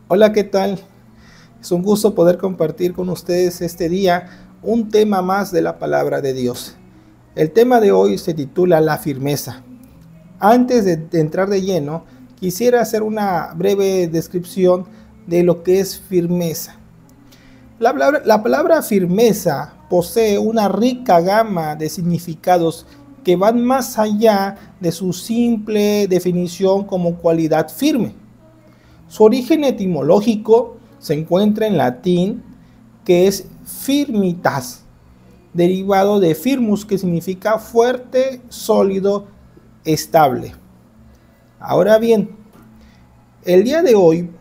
Hola, ¿qué tal? Es un gusto poder compartir con ustedes este día un tema más de la palabra de Dios. El tema de hoy se titula La firmeza. Antes de entrar de lleno, quisiera hacer una breve descripción de lo que es firmeza. La palabra firmeza posee una rica gama de significados que van más allá de su simple definición como cualidad firme. Su origen etimológico se encuentra en latín, que es firmitas, derivado de firmus, que significa fuerte, sólido, estable. Ahora bien, el día de hoy,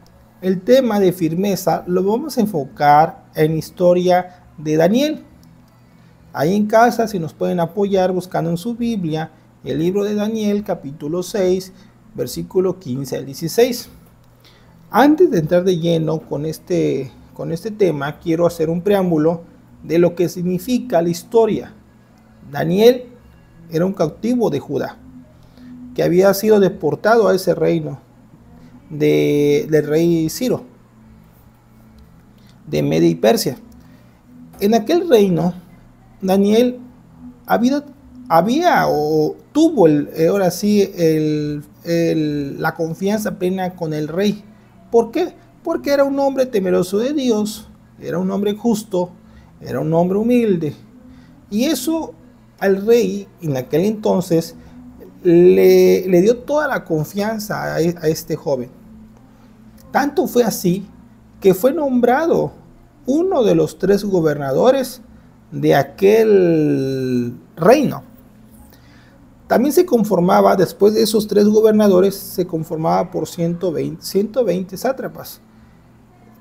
el tema de firmeza lo vamos a enfocar en historia de Daniel. Ahí en casa, si nos pueden apoyar buscando en su Biblia el libro de Daniel, capítulo 6, versículo 15 al 16. Antes de entrar de lleno con este tema, quiero hacer un preámbulo de lo que significa la historia. Daniel era un cautivo de Judá, que había sido deportado a ese reino del rey Ciro, de Media y Persia. En aquel reino, Daniel había o tuvo ahora sí la confianza plena con el rey. ¿Por qué? Porque era un hombre temeroso de Dios, era un hombre justo, era un hombre humilde. Y eso al rey en aquel entonces le dio toda la confianza a este joven. Tanto fue así que fue nombrado uno de los 3 gobernadores de aquel reino. También se conformaba, después de esos 3 gobernadores, se conformaba por 120 sátrapas.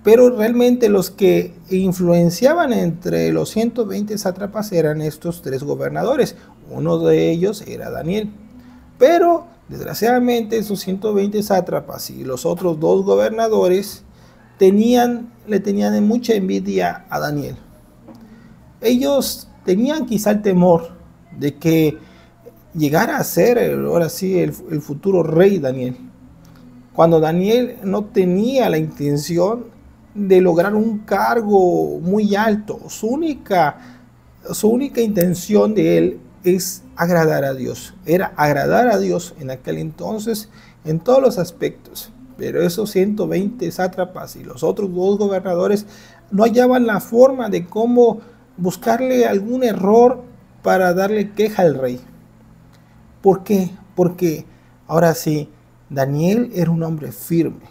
Pero realmente los que influenciaban entre los 120 sátrapas eran estos 3 gobernadores. Uno de ellos era Daniel. Pero desgraciadamente esos 120 sátrapas y los otros 2 gobernadores le tenían mucha envidia a Daniel. Ellos tenían quizá el temor de que llegara a ser ahora sí el futuro rey Daniel, cuando Daniel no tenía la intención de lograr un cargo muy alto. Su única intención de él es agradar a Dios. Era agradar a Dios en aquel entonces en todos los aspectos. Pero esos 120 sátrapas y los otros 2 gobernadores no hallaban la forma de cómo buscarle algún error para darle queja al rey. ¿Por qué? Porque ahora sí, Daniel era un hombre firme.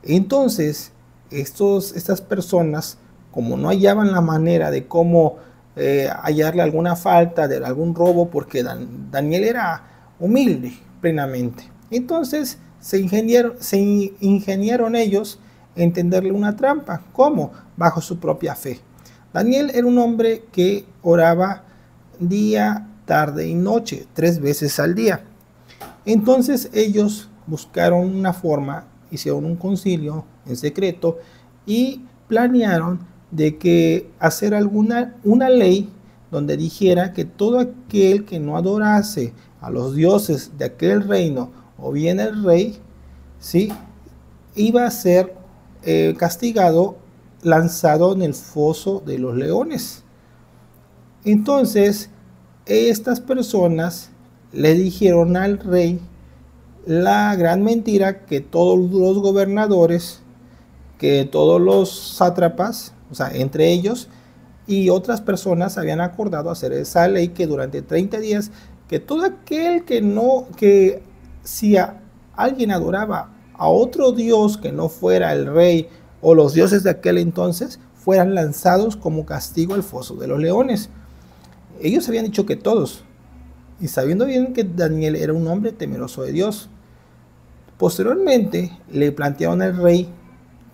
Entonces, estas personas, como no hallaban la manera de cómo hallarle alguna falta, de algún robo, porque Daniel era humilde plenamente. Entonces, se ingeniaron ellos en tenderle una trampa. ¿Cómo? Bajo su propia fe. Daniel era un hombre que oraba día, tarde y noche, 3 veces al día. Entonces ellos buscaron una forma, hicieron un concilio en secreto y planearon de que hacer una ley donde dijera que todo aquel que no adorase a los dioses de aquel reino o bien el rey, ¿sí?, iba a ser castigado, lanzado en el foso de los leones. Entonces estas personas le dijeron al rey la gran mentira que todos los gobernadores, que todos los sátrapas, o sea, entre ellos y otras personas habían acordado hacer esa ley, que durante 30 días, que todo aquel que si alguien adoraba a otro dios que no fuera el rey o los dioses de aquel entonces, fueran lanzados como castigo al foso de los leones. Ellos habían dicho que todos, y sabiendo bien que Daniel era un hombre temeroso de Dios. Posteriormente le plantearon al rey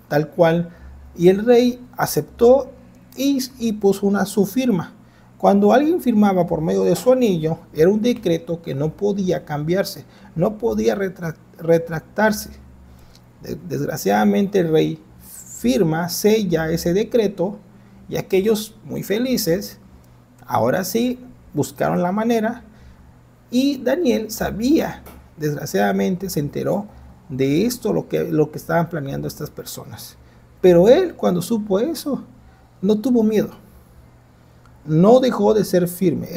tal cual, y el rey aceptó y puso su firma. Cuando alguien firmaba por medio de su anillo, era un decreto que no podía cambiarse, no podía retractarse. Desgraciadamente el rey firma, sella ese decreto, y aquellos muy felices, ahora sí, buscaron la manera, y Daniel sabía, desgraciadamente se enteró de esto, lo que estaban planeando estas personas. Pero él, cuando supo eso, no tuvo miedo, no dejó de ser firme.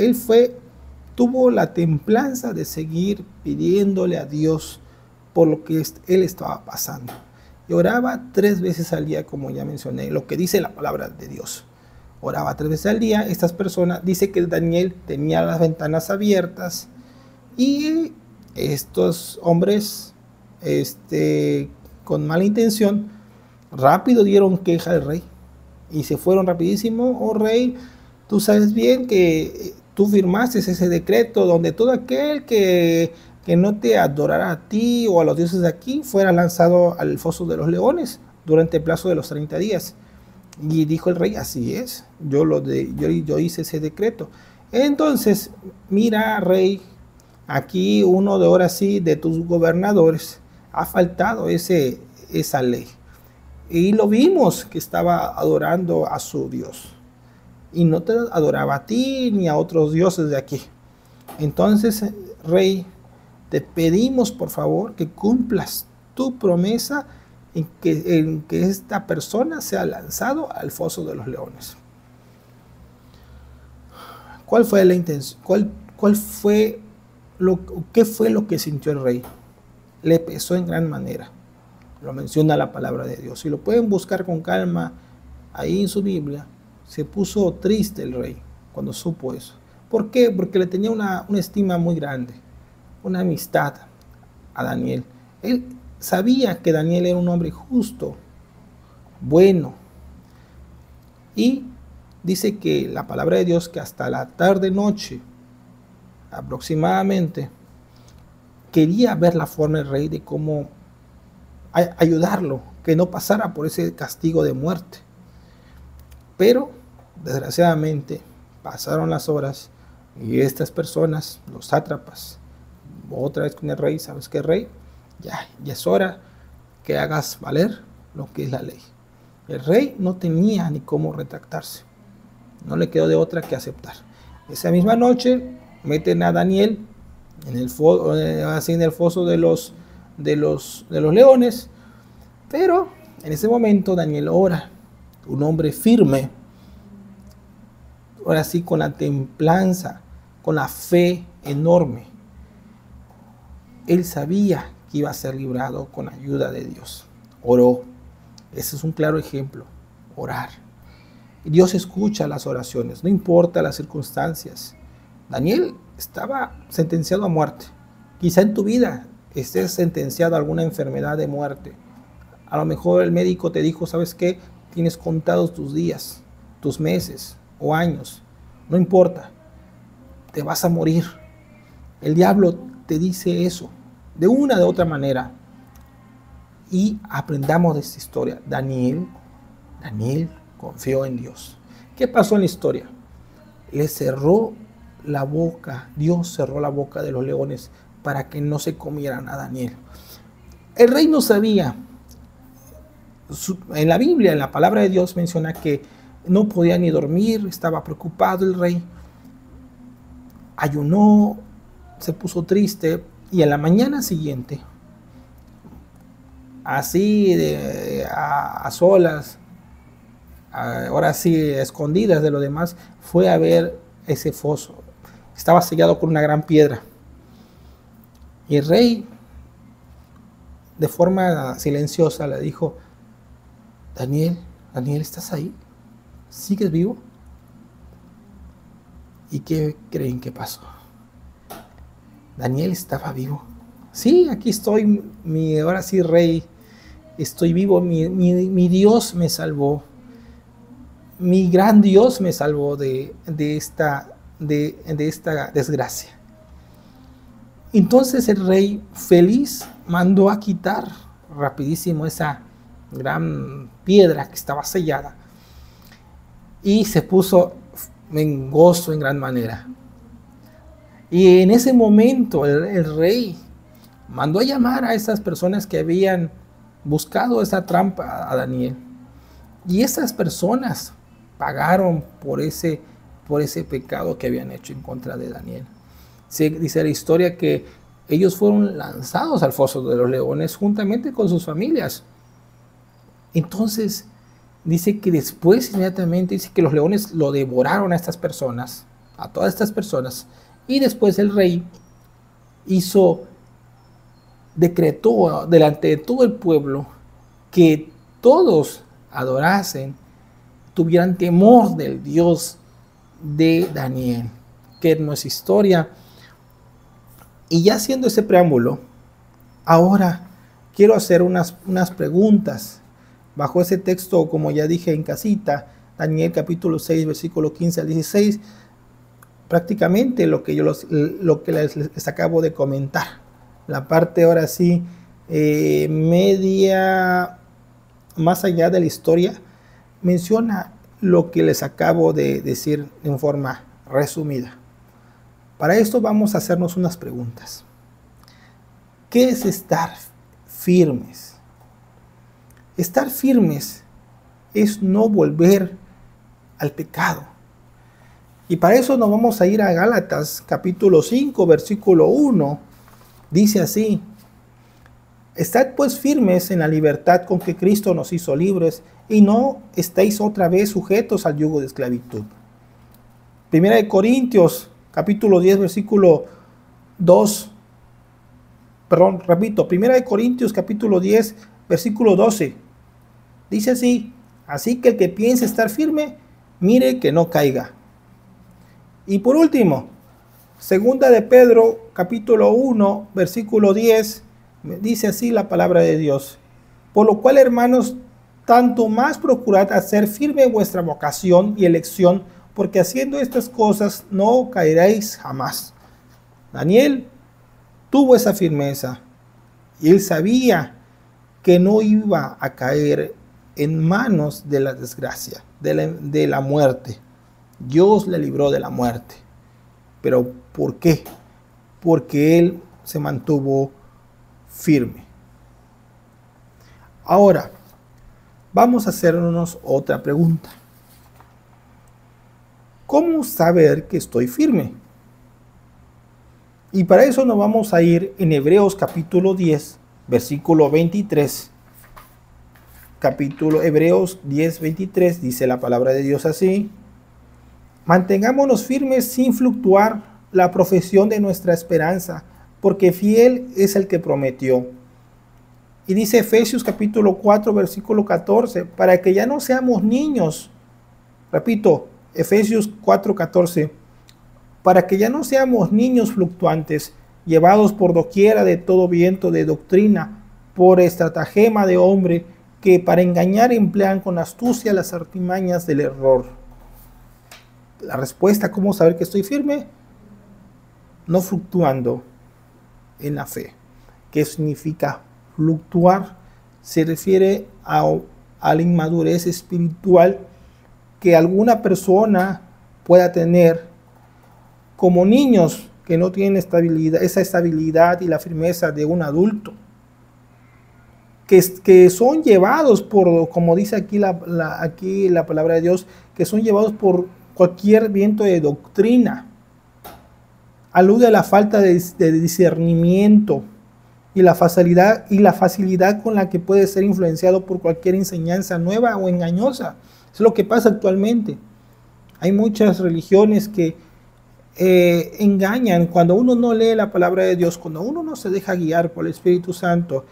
Tuvo la templanza de seguir pidiéndole a Dios por lo que él estaba pasando. Y oraba 3 veces al día, como ya mencioné, lo que dice la palabra de Dios. Oraba 3 veces al día. Estas personas, dice que Daniel tenía las ventanas abiertas y estos hombres, con mala intención, rápido dieron queja al rey y se fueron rapidísimo. Oh rey, tú sabes bien que tú firmaste ese decreto donde todo aquel que no te adorara a ti o a los dioses de aquí fuera lanzado al foso de los leones durante el plazo de los 30 días. Y dijo el rey, así es, yo hice ese decreto. Entonces, mira, rey, aquí uno de ahora sí de tus gobernadores ha faltado esa ley. Y lo vimos que estaba adorando a su Dios. Y no te adoraba a ti ni a otros dioses de aquí. Entonces, rey, te pedimos por favor que cumplas tu promesa en que esta persona sea lanzado al foso de los leones. ¿Cuál fue la intención? ¿Qué fue lo que sintió el rey? Le pesó en gran manera. Lo menciona la palabra de Dios. Si lo pueden buscar con calma ahí en su Biblia, se puso triste el rey cuando supo eso. ¿Por qué? Porque le tenía una estima muy grande, una amistad a Daniel. Él sabía que Daniel era un hombre justo, bueno. Y dice que la palabra de Dios que hasta la tarde-noche, aproximadamente, quería ver la forma del rey de cómo ayudarlo, que no pasara por ese castigo de muerte. Pero, desgraciadamente, pasaron las horas y estas personas, los sátrapas, otra vez con el rey, ¿sabes qué, rey? Ya es hora que hagas valer lo que es la ley. El rey no tenía ni cómo retractarse. No le quedó de otra que aceptar. Esa misma noche meten a Daniel en el foso de los leones. Pero en ese momento Daniel ora, un hombre firme, ahora sí con la templanza, con la fe enorme. Él sabía que iba a ser librado con ayuda de Dios. Oró. Ese es un claro ejemplo. Orar. Dios escucha las oraciones, no importa las circunstancias. Daniel estaba sentenciado a muerte. Quizá en tu vida estés sentenciado a alguna enfermedad de muerte. A lo mejor el médico te dijo, ¿sabes qué? Tienes contados tus días, tus meses o años. No importa. Te vas a morir. El diablo te dice eso de una de otra manera. Y aprendamos de esta historia. Daniel confió en Dios. ¿Qué pasó en la historia? Le cerró la boca. Dios cerró la boca de los leones para que no se comieran a Daniel. El rey no sabía. En la Biblia, en la palabra de Dios, menciona que no podía ni dormir, estaba preocupado el rey. Ayunó, se puso triste y a la mañana siguiente, así a solas, ahora sí escondidas de lo demás, fue a ver ese foso. Estaba sellado con una gran piedra. Y el rey, de forma silenciosa, le dijo, Daniel, ¿estás ahí? ¿Sigues vivo? ¿Y qué creen que pasó? Daniel estaba vivo. Sí, aquí estoy, ahora sí, rey, estoy vivo, mi Dios me salvó. Mi gran Dios me salvó de esta desgracia. Entonces el rey, feliz, mandó a quitar rapidísimo esa gran piedra que estaba sellada y se puso en gozo en gran manera. Y en ese momento el rey mandó a llamar a esas personas que habían buscado esa trampa a Daniel. Y esas personas pagaron por ese pecado que habían hecho en contra de Daniel. Dice la historia que ellos fueron lanzados al foso de los leones juntamente con sus familias. Entonces, dice que después inmediatamente dice que los leones lo devoraron a estas personas, a todas estas personas, y después el rey decretó delante de todo el pueblo que todos adorasen, tuvieran temor del Dios de Daniel. Qué hermosa historia. Y ya haciendo ese preámbulo, ahora quiero hacer unas preguntas bajo ese texto, como ya dije en casita, Daniel capítulo 6, versículo 15 al 16, prácticamente lo que les acabo de comentar. La parte ahora sí, media más allá de la historia, menciona lo que les acabo de decir en forma resumida. Para esto vamos a hacernos unas preguntas. ¿Qué es estar firmes? Estar firmes es no volver al pecado. Y para eso nos vamos a ir a Gálatas capítulo 5, versículo 1. Dice así: estad pues firmes en la libertad con que Cristo nos hizo libres, y no estéis otra vez sujetos al yugo de esclavitud. Primera de Corintios capítulo 10, versículo 2. Primera de Corintios capítulo 10, versículo 12. Dice así: así que el que piense estar firme, mire que no caiga. Y por último, segunda de Pedro capítulo 1, versículo 10, dice así la palabra de Dios: por lo cual, hermanos, tanto más procurad hacer firme vuestra vocación y elección, porque haciendo estas cosas no caeréis jamás. Daniel tuvo esa firmeza y él sabía que no iba a caer en manos de la desgracia, de la muerte. Dios le libró de la muerte. ¿Pero por qué? Porque él se mantuvo firme. Ahora, vamos a hacernos otra pregunta. ¿Cómo saber que estoy firme? Y para eso nos vamos a ir en Hebreos capítulo 10, versículo 23. Hebreos 10, 23, dice la palabra de Dios así: mantengámonos firmes sin fluctuar la profesión de nuestra esperanza, porque fiel es el que prometió. Y dice Efesios capítulo 4, versículo 14, para que ya no seamos niños. Repito, Efesios 4, 14, para que ya no seamos niños fluctuantes, llevados por doquiera de todo viento de doctrina, por estratagema de hombre, que para engañar emplean con astucia las artimañas del error. La respuesta: ¿cómo saber que estoy firme? No fluctuando en la fe. ¿Qué significa fluctuar? Se refiere a la inmadurez espiritual que alguna persona pueda tener, como niños que no tienen esa estabilidad y la firmeza de un adulto, que son llevados por, como dice aquí la palabra de Dios, que son llevados por cualquier viento de doctrina. Alude a la falta de discernimiento y la facilidad con la que puede ser influenciado por cualquier enseñanza nueva o engañosa. Es lo que pasa actualmente. Hay muchas religiones que engañan. Cuando uno no lee la palabra de Dios, cuando uno no se deja guiar por el Espíritu Santo,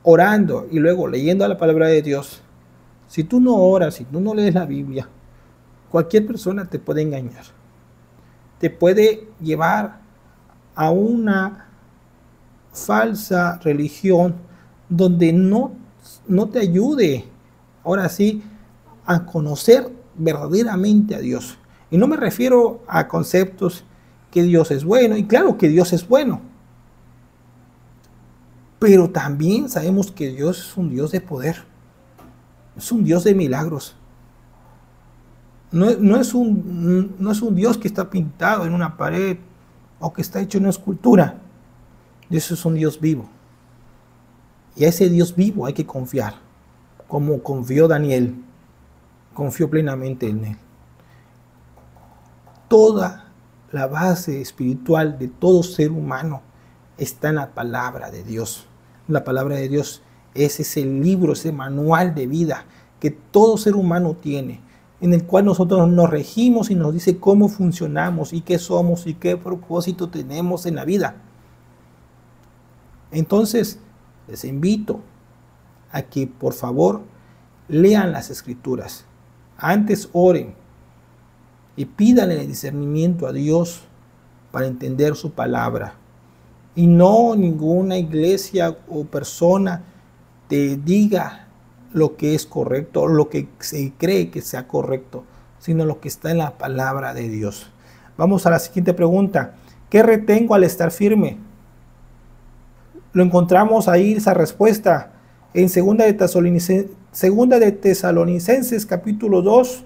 orando y luego leyendo la palabra de Dios, si tú no oras, si tú no lees la Biblia, cualquier persona te puede engañar. Te puede llevar a una falsa religión donde no te ayude, ahora sí, a conocer verdaderamente a Dios. Y no me refiero a conceptos que Dios es bueno, y claro que Dios es bueno, pero también sabemos que Dios es un Dios de poder, es un Dios de milagros. No es un Dios que está pintado en una pared o que está hecho en una escultura. Dios es un Dios vivo. Y a ese Dios vivo hay que confiar, como confió Daniel. Confió plenamente en él. Toda la base espiritual de todo ser humano está en la palabra de Dios. La palabra de Dios es ese libro, ese manual de vida que todo ser humano tiene, en el cual nosotros nos regimos y nos dice cómo funcionamos y qué somos y qué propósito tenemos en la vida. Entonces, les invito a que por favor lean las Escrituras. Antes oren y pídanle el discernimiento a Dios para entender su palabra. Y no ninguna iglesia o persona te diga lo que es correcto o lo que se cree que sea correcto, sino lo que está en la palabra de Dios. Vamos a la siguiente pregunta. ¿Qué retengo al estar firme? Lo encontramos ahí esa respuesta en 2 de Tesalonicenses capítulo 2,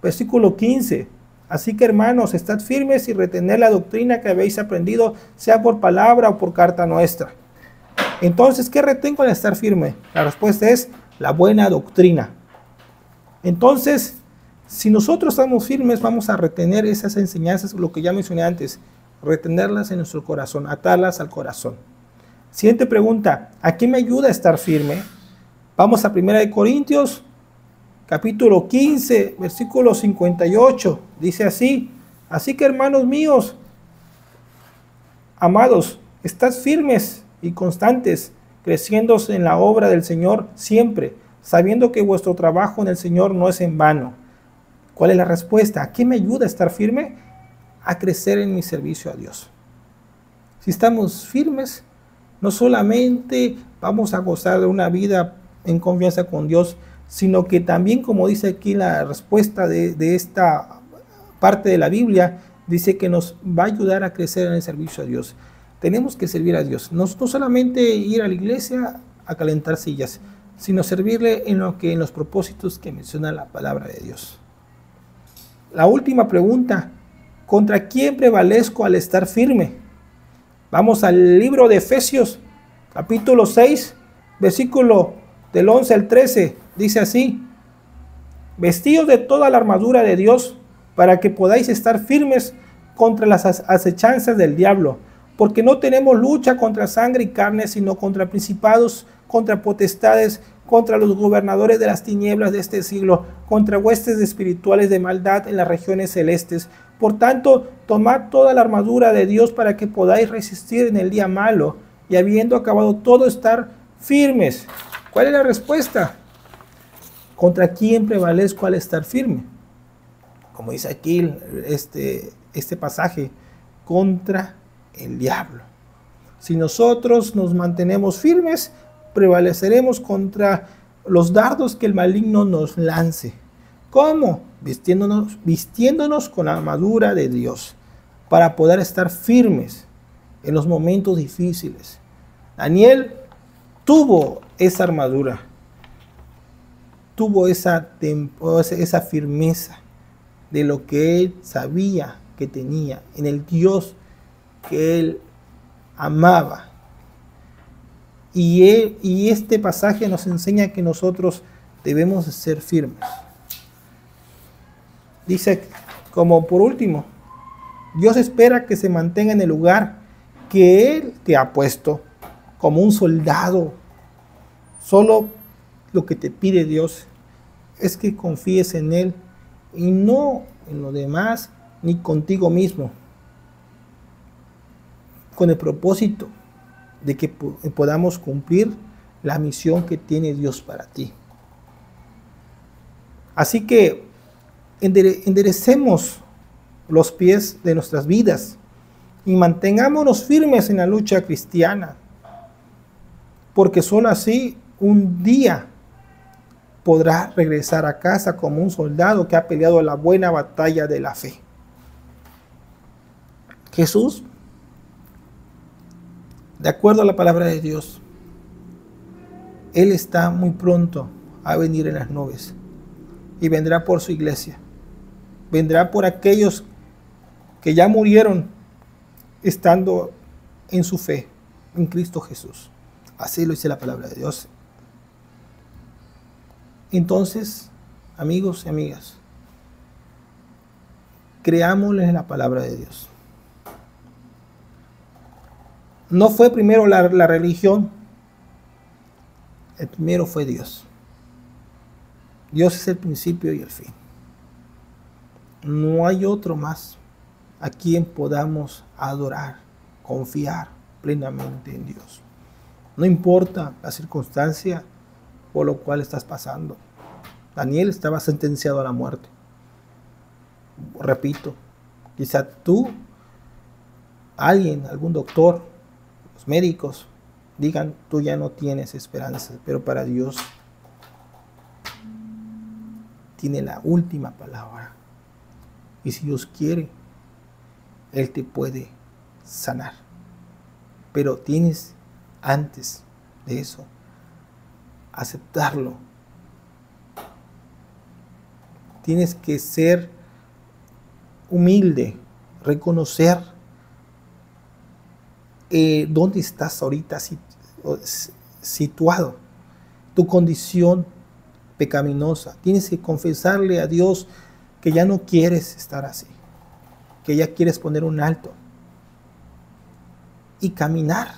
versículo 15. Así que hermanos, estad firmes y retened la doctrina que habéis aprendido, sea por palabra o por carta nuestra. Entonces, ¿qué retengo al estar firme? La respuesta es la buena doctrina. Entonces, si nosotros estamos firmes, vamos a retener esas enseñanzas, lo que ya mencioné antes, retenerlas en nuestro corazón, atarlas al corazón. Siguiente pregunta, ¿a qué me ayuda a estar firme? Vamos a 1 Corintios, capítulo 15, versículo 58. Dice así: así que hermanos míos, amados, estad firmes y constantes, creciendo en la obra del Señor siempre, sabiendo que vuestro trabajo en el Señor no es en vano. ¿Cuál es la respuesta? ¿A qué me ayuda a estar firme? A crecer en mi servicio a Dios. Si estamos firmes, no solamente vamos a gozar de una vida en confianza con Dios, sino que también, como dice aquí la respuesta de esta parte de la Biblia, dice que nos va a ayudar a crecer en el servicio a Dios. Tenemos que servir a Dios, no solamente ir a la iglesia a calentar sillas, sino servirle en los propósitos que menciona la palabra de Dios. La última pregunta, ¿contra quién prevalezco al estar firme? Vamos al libro de Efesios, capítulo 6, versículo del 11 al 13. Dice así: vestidos de toda la armadura de Dios, para que podáis estar firmes contra las acechanzas del diablo, porque no tenemos lucha contra sangre y carne, sino contra principados, contra potestades, contra los gobernadores de las tinieblas de este siglo, contra huestes espirituales de maldad en las regiones celestes. Por tanto, tomad toda la armadura de Dios para que podáis resistir en el día malo, y habiendo acabado todo, estar firmes. ¿Cuál es la respuesta? ¿Contra quién prevalezco al estar firme? Como dice aquí este pasaje, contra el diablo. Si nosotros nos mantenemos firmes, prevaleceremos contra los dardos que el maligno nos lance. ¿Cómo? Vistiéndonos con la armadura de Dios para poder estar firmes en los momentos difíciles. Daniel tuvo esa armadura, tuvo esa firmeza de lo que él sabía que tenía en el Dios que él amaba. Y este pasaje nos enseña que nosotros debemos ser firmes. Dice, como por último, Dios espera que se mantenga en el lugar que Él te ha puesto, como un soldado. Solo lo que te pide Dios es que confíes en Él y no en lo demás ni contigo mismo, con el propósito de que podamos cumplir la misión que tiene Dios para ti. Así que enderecemos los pies de nuestras vidas y mantengámonos firmes en la lucha cristiana, porque solo así un día podrá regresar a casa como un soldado que ha peleado la buena batalla de la fe. Jesús, de acuerdo a la palabra de Dios, Él está muy pronto a venir en las nubes y vendrá por su iglesia. Vendrá por aquellos que ya murieron estando en su fe en Cristo Jesús. Así lo dice la palabra de Dios. Entonces, amigos y amigas, creámosle en la palabra de Dios. No fue primero la religión, el primero fue Dios. Dios es el principio y el fin. No hay otro más a quien podamos adorar, confiar plenamente en Dios. No importa la circunstancia por lo cual estás pasando. Daniel estaba sentenciado a la muerte. Repito, quizá tú, alguien, algún doctor, los médicos, digan, tú ya no tienes esperanza, pero para Dios tiene la última palabra. Y si Dios quiere, Él te puede sanar. Pero tienes, antes de eso, aceptarlo. Tienes que ser humilde, reconocer dónde estás ahorita situado, tu condición pecaminosa. Tienes que confesarle a Dios que ya no quieres estar así, que ya quieres poner un alto y caminar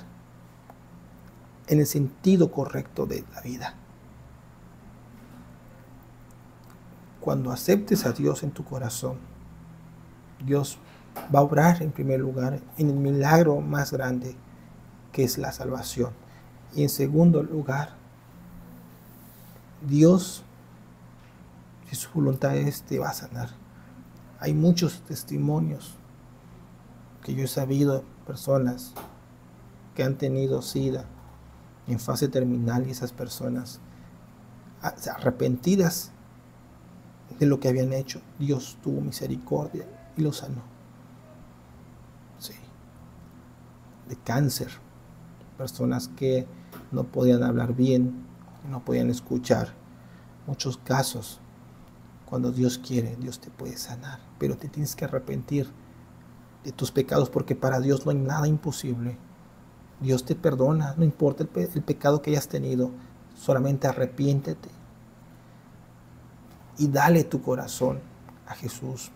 en el sentido correcto de la vida. Cuando aceptes a Dios en tu corazón, Dios va a obrar en primer lugar en el milagro más grande, que es la salvación. Y en segundo lugar, Dios, si su voluntad es, te va a sanar. Hay muchos testimonios que yo he sabido, personas que han tenido SIDA en fase terminal, y esas personas arrepentidas de lo que habían hecho, Dios tuvo misericordia y lo sanó. Sí. De cáncer, personas que no podían hablar bien, no podían escuchar. Muchos casos, cuando Dios quiere, Dios te puede sanar, pero te tienes que arrepentir de tus pecados, porque para Dios no hay nada imposible. Dios te perdona, no importa el pecado que hayas tenido, solamente arrepiéntete y dale tu corazón a Jesús.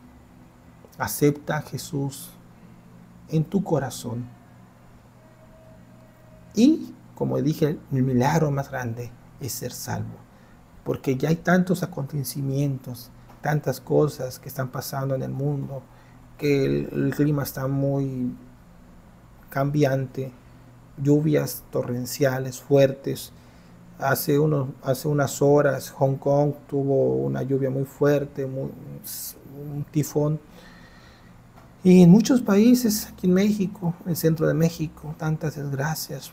Acepta a Jesús en tu corazón. Y, como dije, el milagro más grande es ser salvo. Porque ya hay tantos acontecimientos, tantas cosas que están pasando en el mundo, que el clima está muy cambiante, lluvias torrenciales fuertes. Hace unas horas Hong Kong tuvo una lluvia muy fuerte, un tifón. Y en muchos países, aquí en México, en el centro de México, tantas desgracias.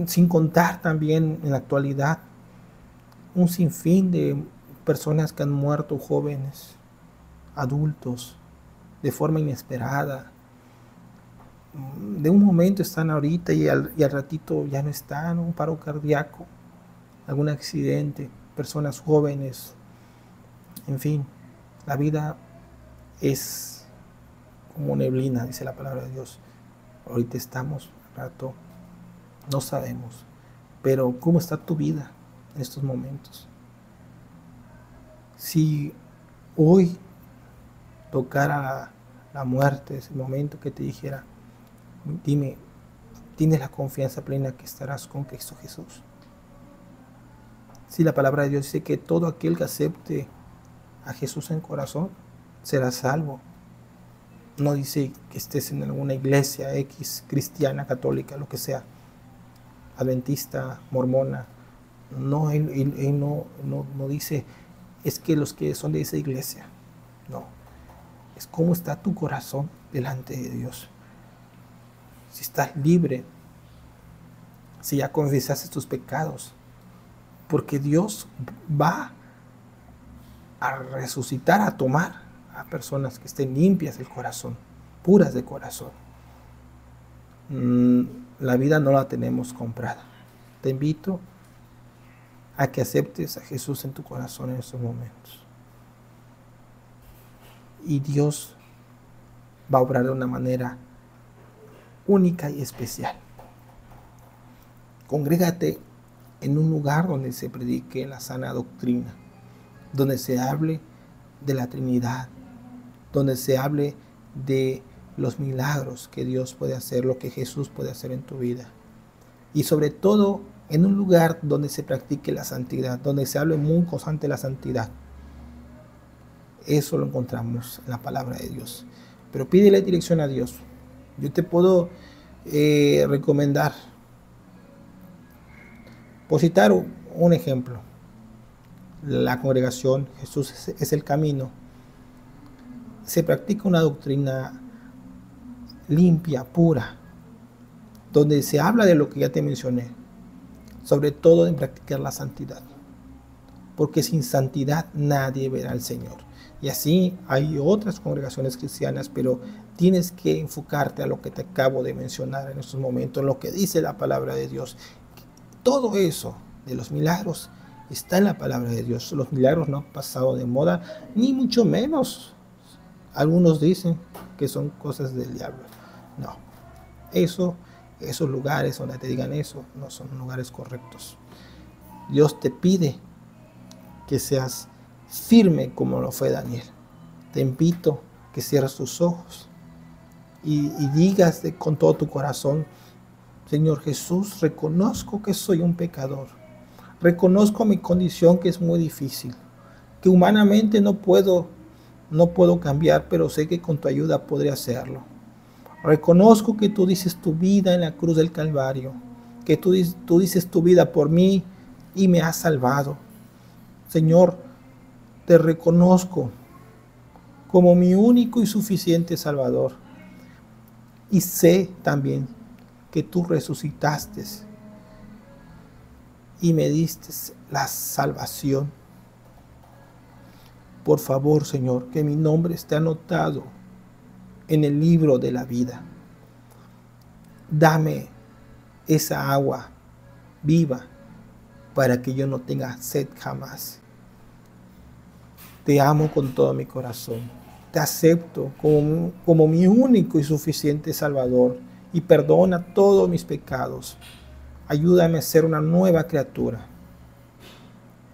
Sin contar también en la actualidad un sinfín de personas que han muerto, jóvenes, adultos, de forma inesperada. De un momento están ahorita y al ratito ya no están, un paro cardíaco, algún accidente, personas jóvenes, en fin, la vida es como neblina, dice la palabra de Dios. Ahorita estamos, al rato no sabemos, pero ¿cómo está tu vida en estos momentos? Si hoy tocara la muerte, ese momento que te dijera, dime, ¿tienes la confianza plena que estarás con Cristo Jesús? Si la palabra de Dios dice que todo aquel que acepte a Jesús en corazón será salvo. No dice que estés en alguna iglesia X, cristiana, católica, lo que sea, adventista, mormona. No, él no dice, es que los que son de esa iglesia. No, es cómo está tu corazón delante de Dios. Si estás libre, si ya confesaste tus pecados, porque Dios va a resucitar, a tomar a personas que estén limpias del corazón, puras de corazón. La vida no la tenemos comprada. Te invito a que aceptes a Jesús en tu corazón en estos momentos. Y Dios va a obrar de una manera única y especial. Congrégate en un lugar donde se predique la sana doctrina, donde se hable de la Trinidad, donde se hable de los milagros que Dios puede hacer, lo que Jesús puede hacer en tu vida. Y sobre todo en un lugar donde se practique la santidad, donde se hable muy constante la santidad. Eso lo encontramos en la palabra de Dios. Pero pídele dirección a Dios. Yo te puedo recomendar, por citar un ejemplo, la congregación Jesús es el camino. Se practica una doctrina limpia, pura, donde se habla de lo que ya te mencioné, sobre todo en practicar la santidad, porque sin santidad nadie verá al Señor. Y así hay otras congregaciones cristianas, pero tienes que enfocarte a lo que te acabo de mencionar en estos momentos, lo que dice la palabra de Dios. Todo eso de los milagros está en la palabra de Dios. Los milagros no han pasado de moda, ni mucho menos. Algunos dicen que son cosas del diablo. No, esos lugares donde te digan eso no son lugares correctos. Dios te pide que seas firme como lo fue Daniel. Te invito que cierres tus ojos y digas con todo tu corazón: Señor Jesús, reconozco que soy un pecador. Reconozco mi condición, que es muy difícil, que humanamente no puedo cambiar, pero sé que con tu ayuda podré hacerlo. Reconozco que tú dices tu vida en la cruz del Calvario, que tú dices tu vida por mí y me has salvado. Señor, te reconozco como mi único y suficiente Salvador. Y sé también que tú resucitaste y me diste la salvación. Por favor, Señor, que mi nombre esté anotado en el libro de la vida. Dame esa agua viva para que yo no tenga sed jamás. Te amo con todo mi corazón. Te acepto como mi único y suficiente Salvador y perdona todos mis pecados. Ayúdame a ser una nueva criatura.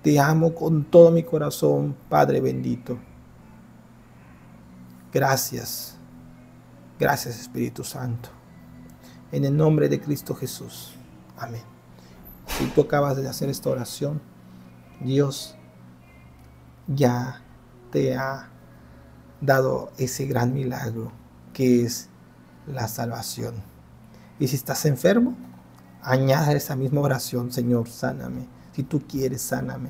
Te amo con todo mi corazón, Padre bendito. Gracias. Gracias, Espíritu Santo. En el nombre de Cristo Jesús. Amén. Si tú acabas de hacer esta oración, Dios ya te ha dado ese gran milagro que es la salvación. Y si estás enfermo, añade esa misma oración: Señor, sáname. Si tú quieres, sáname.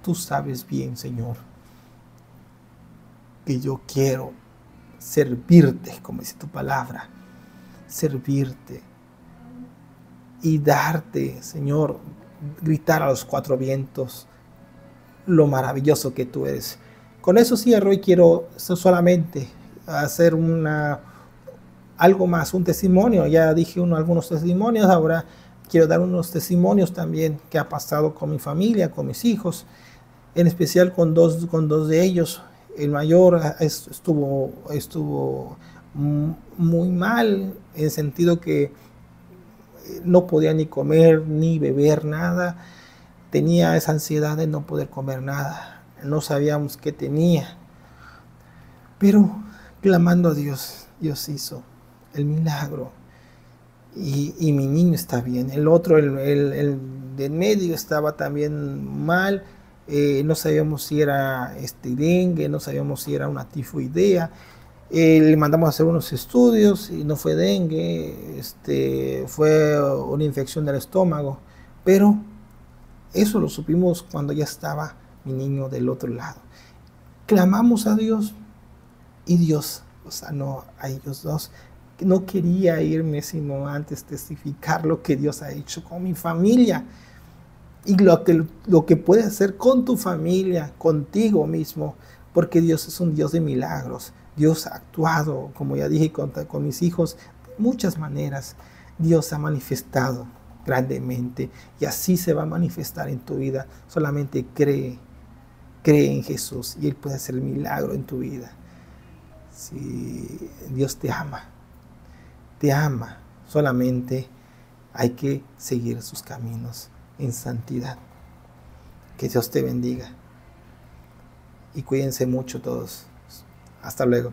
Tú sabes bien, Señor, que yo quiero servirte, como dice tu palabra, servirte y darte, Señor, gritar a los cuatro vientos lo maravilloso que tú eres. Con eso cierro y quiero solamente hacer algo más, un testimonio. Ya dije algunos testimonios, ahora quiero dar unos testimonios también que ha pasado con mi familia, con mis hijos, en especial con dos de ellos. El mayor estuvo muy mal, en el sentido que no podía ni comer ni beber nada. Tenía esa ansiedad de no poder comer nada. No sabíamos qué tenía. Pero clamando a Dios, Dios hizo el milagro. Y mi niño está bien. El otro, el de en medio, estaba también mal. No sabíamos si era dengue, no sabíamos si era una tifoidea. Le mandamos a hacer unos estudios y no fue dengue, fue una infección del estómago. Pero eso lo supimos cuando ya estaba mi niño del otro lado. Clamamos a Dios y Dios los sanó a ellos dos. No quería irme sino antes testificar lo que Dios ha hecho con mi familia y lo que puede hacer con tu familia, contigo mismo, porque Dios es un Dios de milagros. Dios ha actuado, como ya dije, con mis hijos de muchas maneras. Dios ha manifestado grandemente y así se va a manifestar en tu vida. Solamente cree en Jesús y Él puede hacer el milagro en tu vida. Si Dios te ama, solamente hay que seguir sus caminos en santidad. Que Dios te bendiga y cuídense mucho todos. Hasta luego.